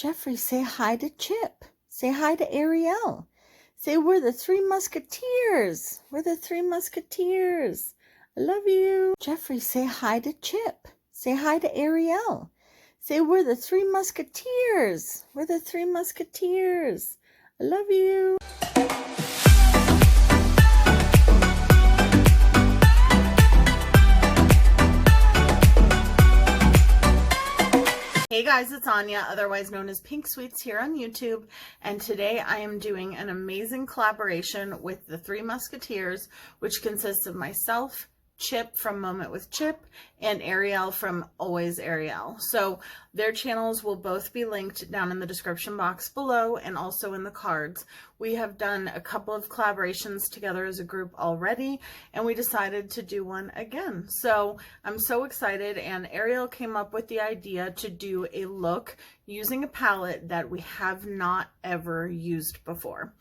Jeffrey, say hi to Chip. Say hi to Arielle. Say we're the Three Musketeers. We're the Three Musketeers. I love you. Jeffrey, say hi to Chip. Say hi to Arielle. Say we're the Three Musketeers. We're the Three Musketeers. I love you. Hey guys, it's Anya, otherwise known as Pink Sweets here on YouTube, and today I am doing an amazing collaboration with the Three Musketeers, which consists of myself, Chip from Moment with Chip, and Arielle from Always Arielle. So their channels will both be linked down in the description box below and also in the cards. We have done a couple of collaborations together as a group already, and we decided to do one again. So I'm so excited, and Arielle came up with the idea to do a look using a palette that we have not ever used before.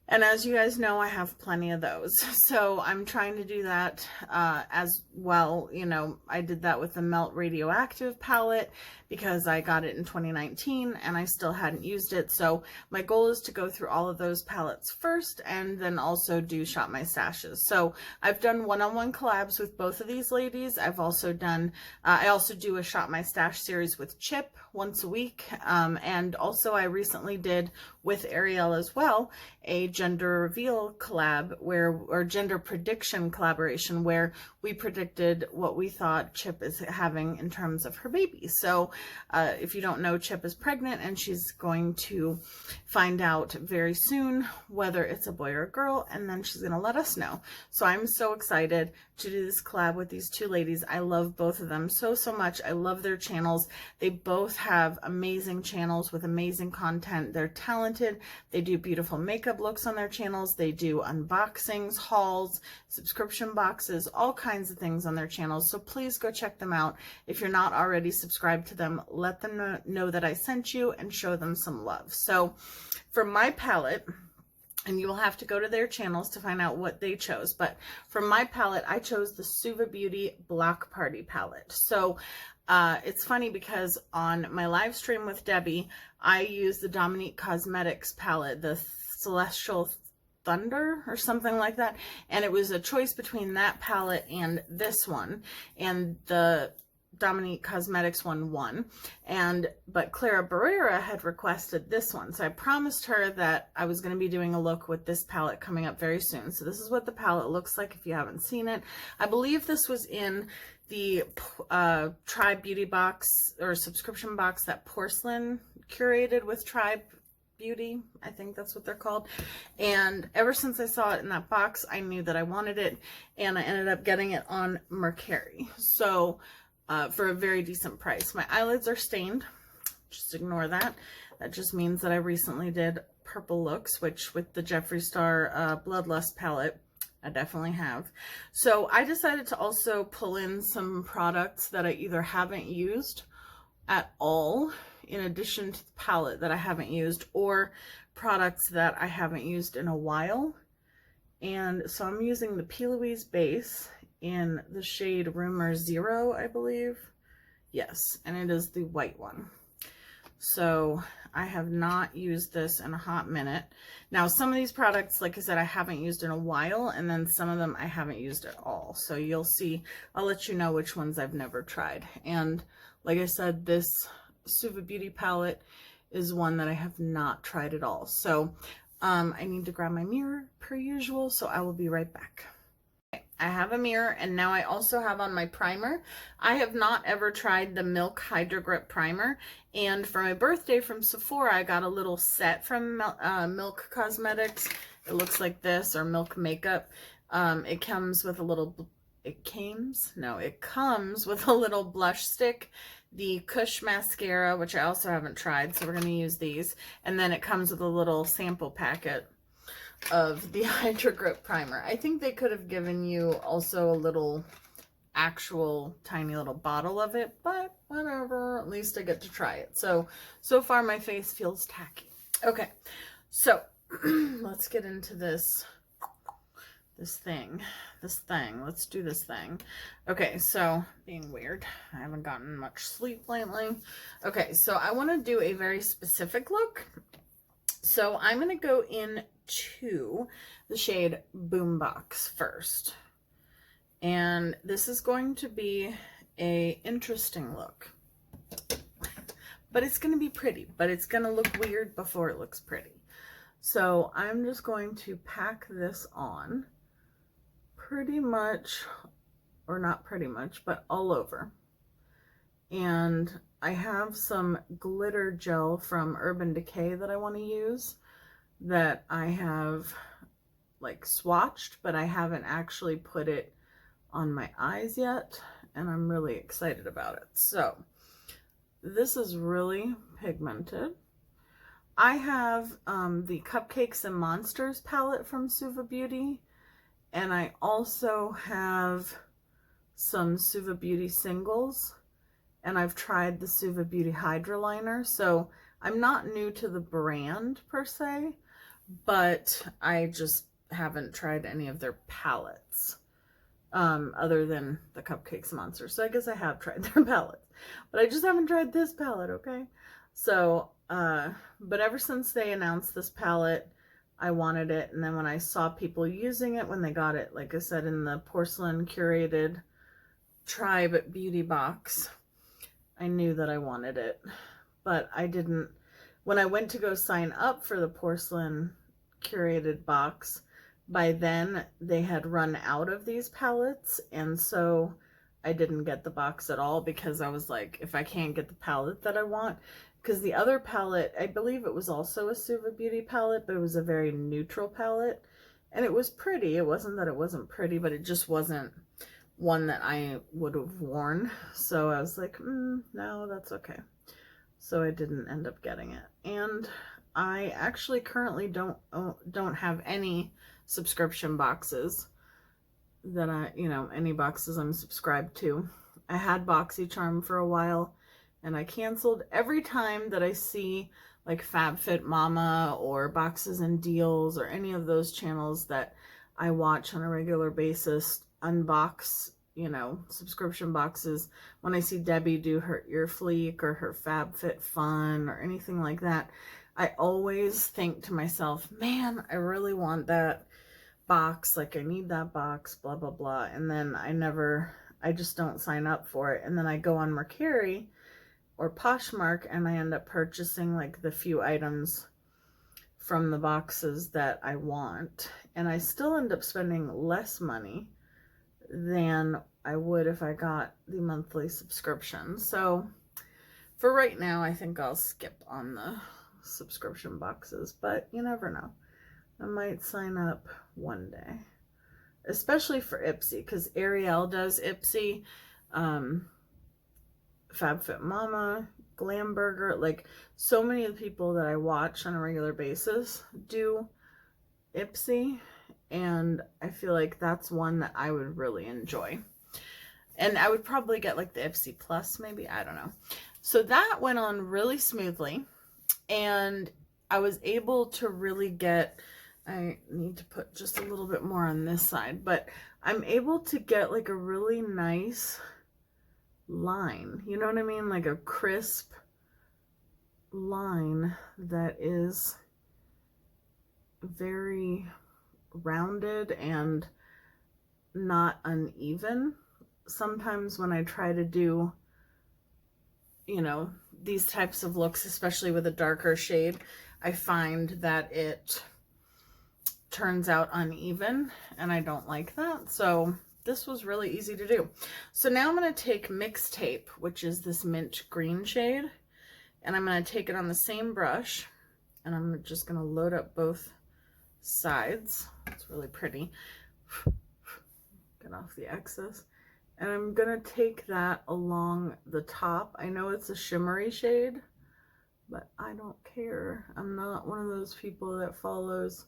And as you guys know, I have plenty of those. So I'm trying to do that as well. You know, I did that with the Melt Radioactive palette because I got it in 2019 and I still hadn't used it. So my goal is to go through all of those palettes first and then also do Shop My Stashes. So I've done one-on-one collabs with both of these ladies. I've also done, I also do a Shop My Stash series with Chip once a week. And also I recently did with Arielle as well, a gender reveal collab or gender prediction collaboration where we predicted what we thought Chip is having in terms of her baby. So if you don't know, Chip is pregnant and she's going to find out very soon whether it's a boy or a girl, and then she's going to let us know. So I'm so excited to do this collab with these two ladies. I love both of them so much. I love their channels. They both have amazing channels with amazing content. They're talented. They do beautiful makeup looks on their channels. They do unboxings, hauls, subscription boxes, all kinds of things on their channels. So please go check them out. If you're not already subscribed to them, let them know that I sent you and show them some love. So for my palette, and you will have to go to their channels to find out what they chose. But for my palette, I chose the SUVA Beauty Block Party palette. So it's funny because on my live stream with Debbie, I used the Dominique Cosmetics palette, the Celestial Thunder or something like that. And it was a choice between that palette and this one. And the Dominique Cosmetics one won, but Clara Barrera had requested this one, so I promised her that I was going to be doing a look with this palette coming up very soon. So this is what the palette looks like if you haven't seen it. I believe this was in the Tribe Beauty box or subscription box that Porcelain curated with Tribe Beauty, I think that's what they're called. And ever since I saw it in that box, I knew that I wanted it, and I ended up getting it on Mercari. So for a very decent price. My eyelids are stained. Just ignore that. That just means that I recently did purple looks, which with the Jeffree Star Bloodlust palette, I definitely have. So I decided to also pull in some products that I either haven't used at all, in addition to the palette that I haven't used, or products that I haven't used in a while. And so I'm using the P. Louise base in the shade Rumor Zero, I believe. Yes, and it is the white one. So I have not used this in a hot minute. Now, some of these products, like I said, I haven't used in a while, and then some of them I haven't used at all. So you'll see, I'll let you know which ones I've never tried. And like I said, this SUVA Beauty palette is one that I have not tried at all. So I need to grab my mirror per usual, so I will be right back. I have a mirror, and now I also have on my primer. I have not ever tried the Milk Hydro Grip Primer, and for my birthday from Sephora, I got a little set from Milk Cosmetics. It looks like this, or Milk Makeup. It comes with a little, it comes with a little blush stick, the Kush Mascara, which I also haven't tried, so we're going to use these, and then it comes with a little sample packet of the Hydro Grip Primer. I think they could have given you also a little actual tiny little bottle of it, but whatever, at least I get to try it. So far my face feels tacky. Okay, so let's get into this this thing. Let's do this thing. Okay, so being weird. I haven't gotten much sleep lately. Okay, so I want to do a very specific look. So I'm going to go into the shade Boombox first. And this is going to be a interesting look. But it's going to be pretty, but it's going to look weird before it looks pretty. So I'm just going to pack this on pretty much, or not pretty much, but all over. And I have some glitter gel from Urban Decay that I want to use that I have like swatched, but I haven't actually put it on my eyes yet, and I'm really excited about it. So this is really pigmented. I have the Cupcakes and Monsters palette from SUVA Beauty, and I also have some SUVA Beauty singles, and I've tried the SUVA Beauty Hydra Liner. So I'm not new to the brand per se, but I just haven't tried any of their palettes other than the Cupcakes Monsters. So I guess I have tried their palettes, but I just haven't tried this palette, okay? So, but ever since they announced this palette, I wanted it. And then when I saw people using it, when they got it, like I said, in the Porcelain Curated Tribe Beauty box, I knew that I wanted it. But I didn't, when I went to go sign up for the Porcelain Curated box, by then they had run out of these palettes, and so I didn't get the box at all, because I was like, if I can't get the palette that I want, because the other palette, I believe it was also a SUVA Beauty palette, but it was a very neutral palette, and it was pretty. It wasn't that it wasn't pretty, but it just wasn't one that I would have worn. So I was like, no, that's okay. So I didn't end up getting it. And I actually currently don't have any subscription boxes that any boxes I'm subscribed to. I had BoxyCharm for a while, and I canceled. Every time that I see like FabFitMama or Boxes and Deals or any of those channels that I watch on a regular basis unbox, subscription boxes, when I see Debbie do her Ear Fleek or her FabFitFun or anything like that, I always think to myself, man, I really want that box, like I need that box, blah blah blah, and then I just don't sign up for it, and then I go on Mercari or Poshmark and I end up purchasing like the few items from the boxes that I want, and I still end up spending less money than I would if I got the monthly subscription. So for right now, I think I'll skip on the subscription boxes, but you never know. I might sign up one day, especially for Ipsy, because Arielle does Ipsy, FabFitMama, Glamburger, like so many of the people that I watch on a regular basis do Ipsy, and I feel like that's one that I would really enjoy. And I would probably get like the Ipsy Plus, maybe, I don't know. So that went on really smoothly, and I was able to really get, I need to put just a little bit more on this side, but I'm able to get like a really nice line, you know what I mean? Like a crisp line that is very rounded and not uneven. Sometimes when I try to do, these types of looks, especially with a darker shade, I find that it turns out uneven, and I don't like that. So this was really easy to do. So now I'm going to take Mix Tape, which is this mint green shade, and I'm going to take it on the same brush, and I'm just going to load up both sides. It's really pretty. Get off the excess. And I'm going to take that along the top. I know it's a shimmery shade, but I don't care. I'm not one of those people that follows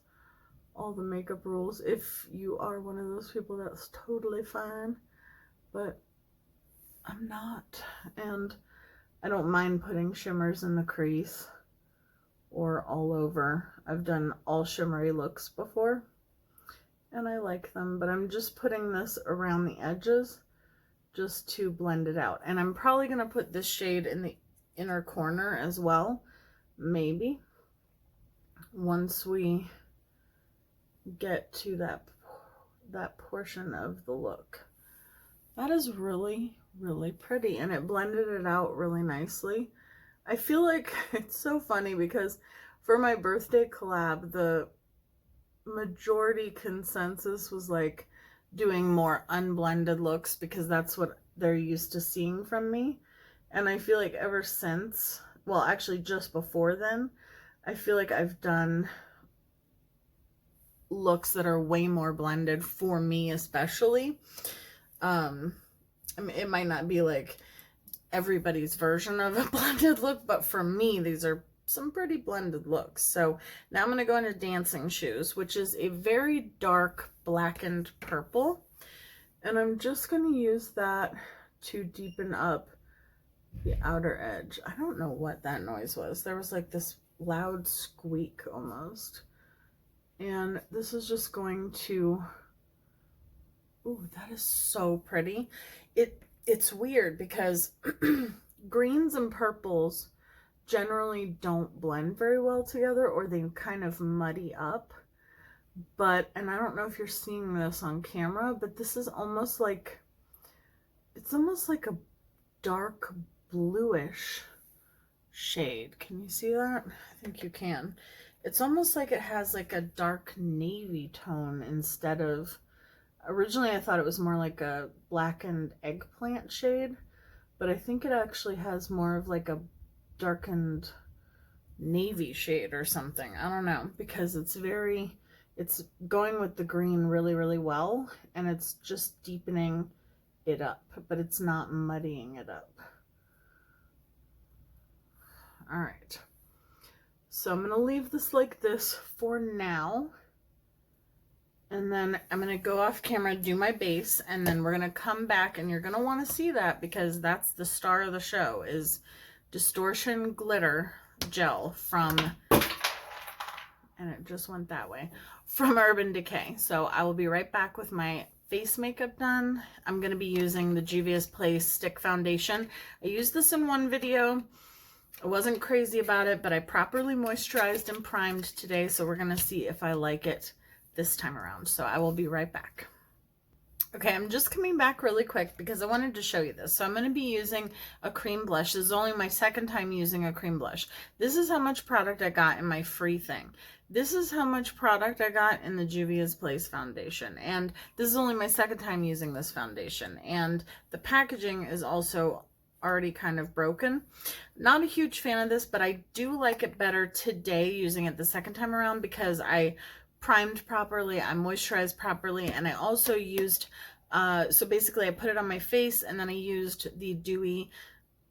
all the makeup rules. If you are one of those people, that's totally fine, but I'm not. And I don't mind putting shimmers in the crease or all over. I've done all shimmery looks before, and I like them, but I'm just putting this around the edges just to blend it out. And I'm probably going to put this shade in the inner corner as well, maybe, once we get to that portion of the look. That is really, really pretty, and it blended it out really nicely. I feel like it's so funny because for my birthday collab, the majority consensus was like doing more unblended looks because that's what they're used to seeing from me. And I feel like ever since, well, actually just before then, I feel like I've done looks that are way more blended for me, especially. I mean, it might not be like everybody's version of a blended look, but for me, these are some pretty blended looks. So now I'm going to go into Dancing Shoes, which is a very dark blackened purple. And I'm just going to use that to deepen up the outer edge. I don't know what that noise was. There was like this loud squeak almost. And this is just going to, ooh, that is so pretty. It's weird because greens and purples generally don't blend very well together, or they kind of muddy up. But, and I don't know if you're seeing this on camera, but this is almost like, it's almost like a dark bluish shade. Can you see that? I think you can. It's almost like it has like a dark navy tone instead of, originally I thought it was more like a blackened eggplant shade, but I think it actually has more of like a darkened navy shade or something. I don't know, because it's going with the green really, really well, and it's just deepening it up, but it's not muddying it up. All right. So I'm going to leave this like this for now. And then I'm going to go off camera, do my base, and then we're going to come back, and you're going to want to see that because that's the star of the show, is Distortion Glitter Gel from, and it just went that way, from Urban Decay. So I will be right back with my face makeup done. I'm going to be using the Juvia's Place Stick Foundation. I used this in one video. I wasn't crazy about it, but I properly moisturized and primed today, so we're going to see if I like it this time around. So I will be right back. Okay, I'm just coming back really quick because I wanted to show you this. So I'm going to be using a cream blush. This is only my second time using a cream blush. This is how much product I got in my free thing. This is how much product I got in the Juvia's Place foundation. And this is only my second time using this foundation. And the packaging is also already kind of broken. Not a huge fan of this, but I do like it better today using it the second time around because I primed properly, I moisturized properly, and I also used, so basically I put it on my face, and then I used the Dewy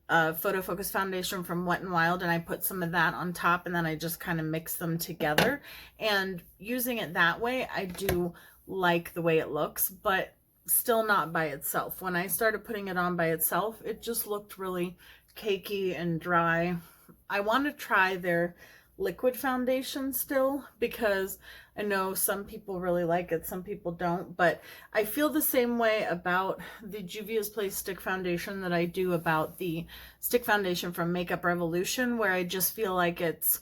Photo Focus foundation from Wet n Wild, and I put some of that on top, and then I just kind of mixed them together. And using it that way, I do like the way it looks, but still not by itself. When I started putting it on by itself, it just looked really cakey and dry. I want to try their liquid foundation still because I know some people really like it, some people don't, but I feel the same way about the Juvia's Place stick foundation that I do about the stick foundation from Makeup Revolution, where I just feel like it's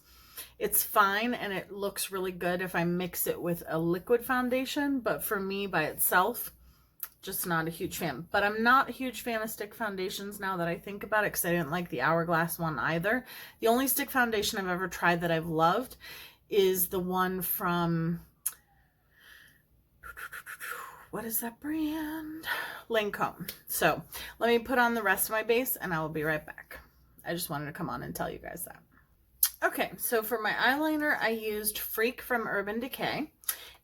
fine and it looks really good if I mix it with a liquid foundation, but for me by itself, just not a huge fan. But I'm not a huge fan of stick foundations now that I think about it, because I didn't like the Hourglass one either. The only stick foundation I've ever tried that I've loved is the one from, what is that brand? Lancome. So let me put on the rest of my base and I will be right back. I just wanted to come on and tell you guys that. Okay, so for my eyeliner, I used Freak from Urban Decay.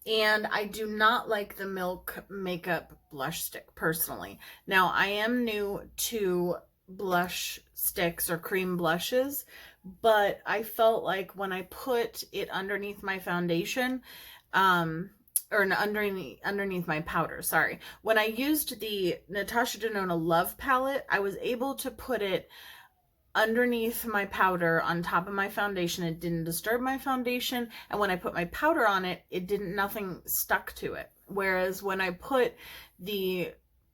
And I do not like the Milk Makeup Blush Stick personally. Now, I am new to blush sticks or cream blushes, but I felt like when I put it underneath my foundation, or underneath my powder, sorry. When I used the Natasha Denona Love palette, I was able to put it underneath my powder on top of my foundation. It didn't disturb my foundation, and when I put my powder on it, nothing stuck to it, Whereas when I put the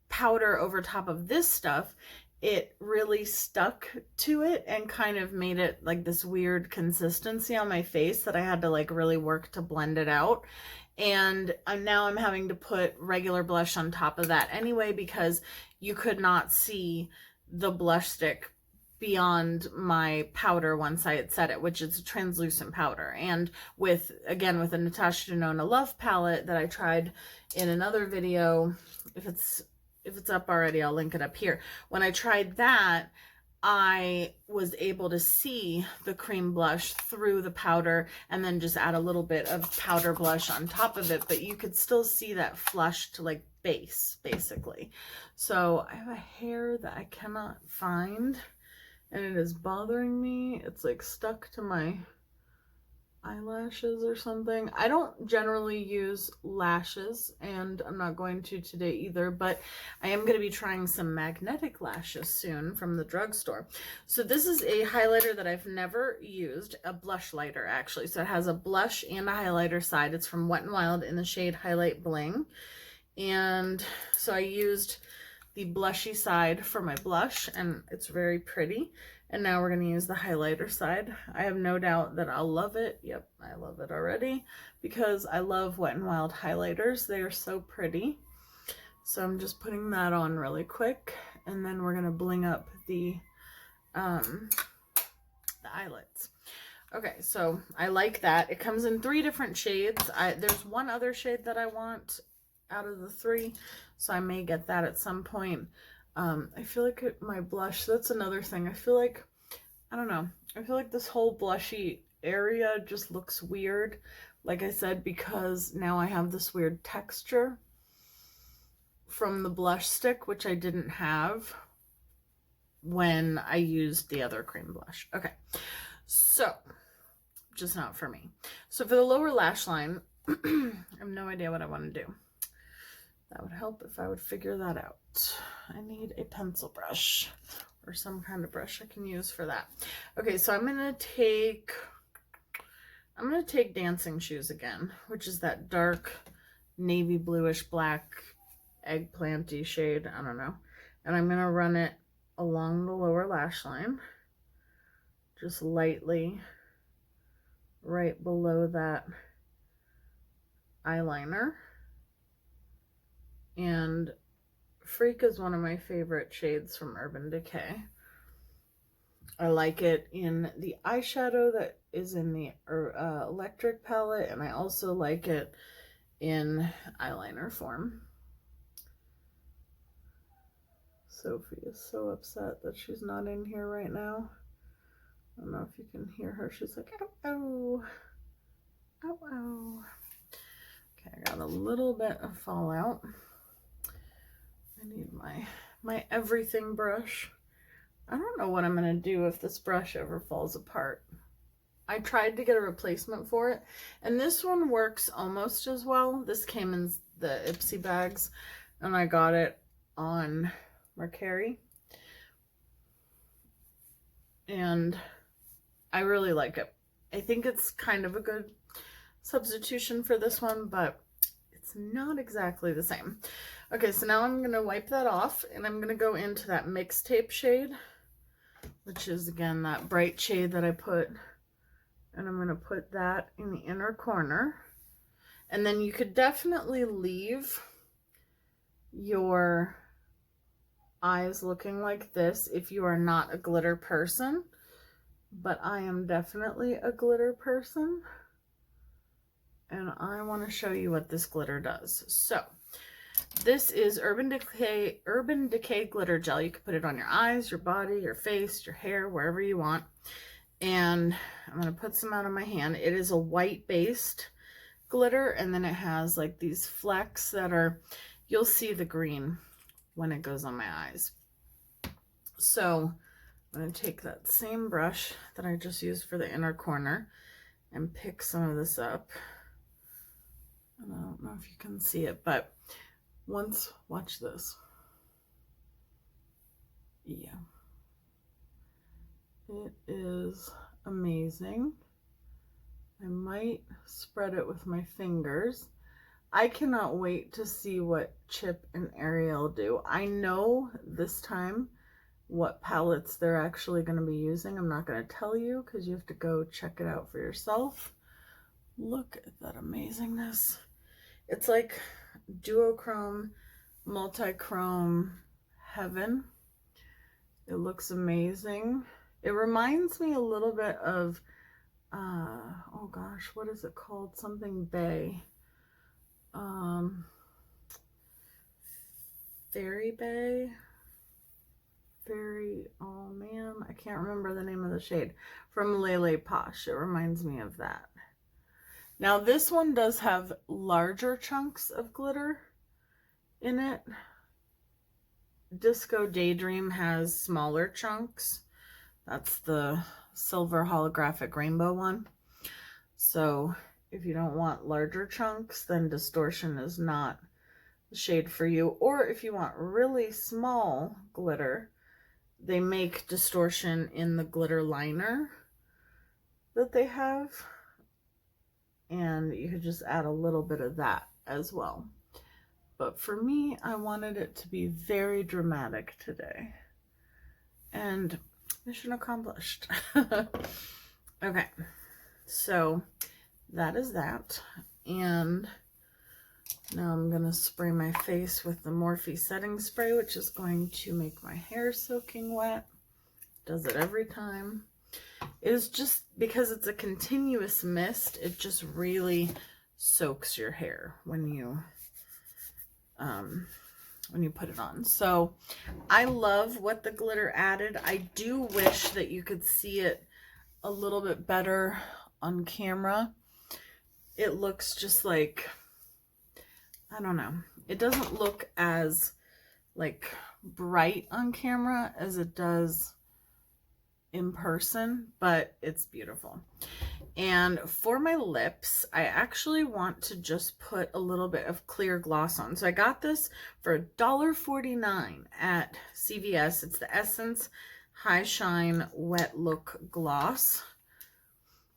powder over top of this stuff, it really stuck to it and kind of made it like this weird consistency on my face that I had to like really work to blend it out. And now I'm having to put regular blush on top of that anyway, because you could not see the blush stick beyond my powder once I had set it, which is a translucent powder. And with, again, with a Natasha Denona Love palette that I tried in another video, if it's up already, I'll link it up here. When I tried that, I was able to see the cream blush through the powder and then just add a little bit of powder blush on top of it, but you could still see that flushed like base, basically. So I have a hair that I cannot find and it is bothering me. It's like stuck to my eyelashes or something. I don't generally use lashes, and I'm not going to today either, but I am going to be trying some magnetic lashes soon from the drugstore. So this is a highlighter that I've never used, a blush lighter actually. So it has a blush and a highlighter side. It's from Wet n Wild in the shade Highlight Bling. And so I used the blushy side for my blush, and it's very pretty. And now we're going to use the highlighter side. I have no doubt that I'll love it. Yep, I love it already because I love Wet n Wild highlighters. They are so pretty. So I'm just putting that on really quick, and then we're going to bling up the eyelids. Okay, so I like that. It comes in 3 different shades. There's one other shade that I want out of the 3, so I may get that at some point. I feel like my blush, that's another thing. I feel like, I don't know, I feel like this whole blushy area just looks weird. Like I said, because now I have this weird texture from the blush stick, which I didn't have when I used the other cream blush. Okay, so just not for me. So for the lower lash line, I have no idea what I want to do. That would help if I would figure that out. I need a pencil brush or some kind of brush I can use for that. Okay, so I'm gonna take Dancing Shoes again, which is that dark navy bluish black eggplanty shade. I don't know. And I'm gonna run it along the lower lash line, just lightly right below that eyeliner. And Freak is one of my favorite shades from Urban Decay. I like it in the eyeshadow that is in the electric palette, and I also like it in eyeliner form. Sophie is so upset that she's not in here right now. I don't know if you can hear her. She's like, ow, ow, ow, ow. Okay, I got a little bit of fallout. I need my everything brush. I don't know what I'm going to do if this brush ever falls apart. I tried to get a replacement for it, and this one works almost as well. This came in the Ipsy bags, and I got it on Mercari. And I really like it. I think it's kind of a good substitution for this one, but it's not exactly the same. Okay, so now I'm going to wipe that off, and I'm going to go into that Mixtape shade, which is, again, that bright shade that I put, and I'm going to put that in the inner corner. And then you could definitely leave your eyes looking like this if you are not a glitter person, but I am definitely a glitter person, and I want to show you what this glitter does. So this is Urban Decay glitter gel. You can put it on your eyes, your body, your face, your hair, wherever you want. And I'm going to put some out on my hand. It is a white based glitter, and then it has like these flecks that are, you'll see the green when it goes on my eyes. So I'm going to take that same brush that I just used for the inner corner and pick some of this up. And I don't know if you can see it, but watch this. Yeah. It is amazing. I might spread it with my fingers. I cannot wait to see what Chip and Arielle do. I know this time what palettes they're actually going to be using. I'm not going to tell you because you have to go check it out for yourself. Look at that amazingness. It's like duochrome, multi-chrome heaven. It looks amazing. It reminds me a little bit of, oh gosh, what is it called? Something Bay. Fairy Bay. Oh man, I can't remember the name of the shade. From Lele Posh. It reminds me of that. Now this one does have larger chunks of glitter in it. Disco Daydream has smaller chunks. That's the silver holographic rainbow one. So if you don't want larger chunks, then Distortion is not the shade for you. Or if you want really small glitter, they make Distortion in the glitter liner that they have. And you could just add a little bit of that as well. But for me, I wanted it to be very dramatic today. And mission accomplished. Okay, so that is that. And now I'm going to spray my face with the Morphe setting spray, which is going to make my hair soaking wet. Does it every time. It is just because it's a continuous mist, it just really soaks your hair when you put it on. So I love what the glitter added. I do wish that you could see it a little bit better on camera. It looks just like, I don't know. It doesn't look as like bright on camera as it does in person, but it's beautiful. And for my lips, I actually want to just put a little bit of clear gloss on. So I got this for $1.49 at CVS. It's the Essence High Shine Wet Look Gloss.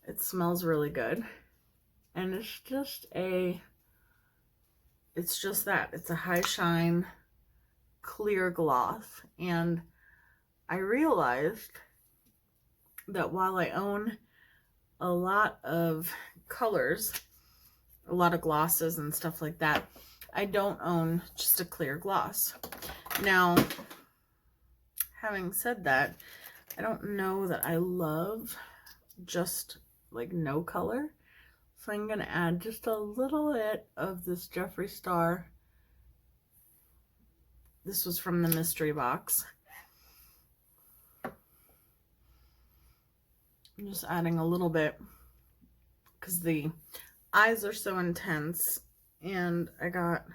It smells really good. And it's just that. It's a high shine clear gloss. And I realized that while I own a lot of colors, a lot of glosses and stuff like that, I don't own just a clear gloss. Now, having said that, I don't know that I love just like no color. So I'm going to add just a little bit of this Jeffree Star. This was from the mystery box. I'm just adding a little bit because the eyes are so intense and I got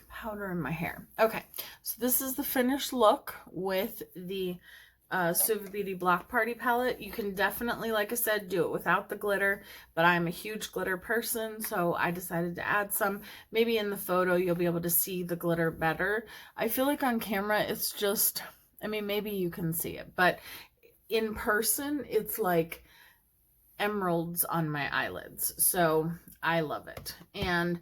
powder in my hair. Okay, so this is the finished look with the SUVA Beauty Block Party palette. You can definitely, like I said, do it without the glitter, but I'm a huge glitter person, so I decided to add some. Maybe in the photo you'll be able to see the glitter better. I feel like on camera it's just, I mean, maybe you can see it, but in person it's like emeralds on my eyelids. So I love it. And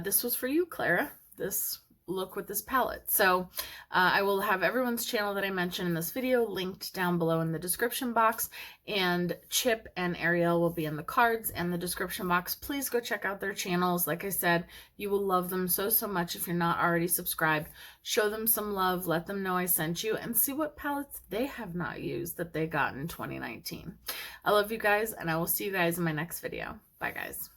this was for you, Clara, this look with this palette. So I will have everyone's channel that I mentioned in this video linked down below in the description box, and Chip and Arielle will be in the cards and the description box. Please go check out their channels. Like I said, you will love them so much. If you're not already subscribed, show them some love, let them know I sent you, and see what palettes they have not used that they got in 2019. I love you guys, and I will see you guys in my next video. Bye guys.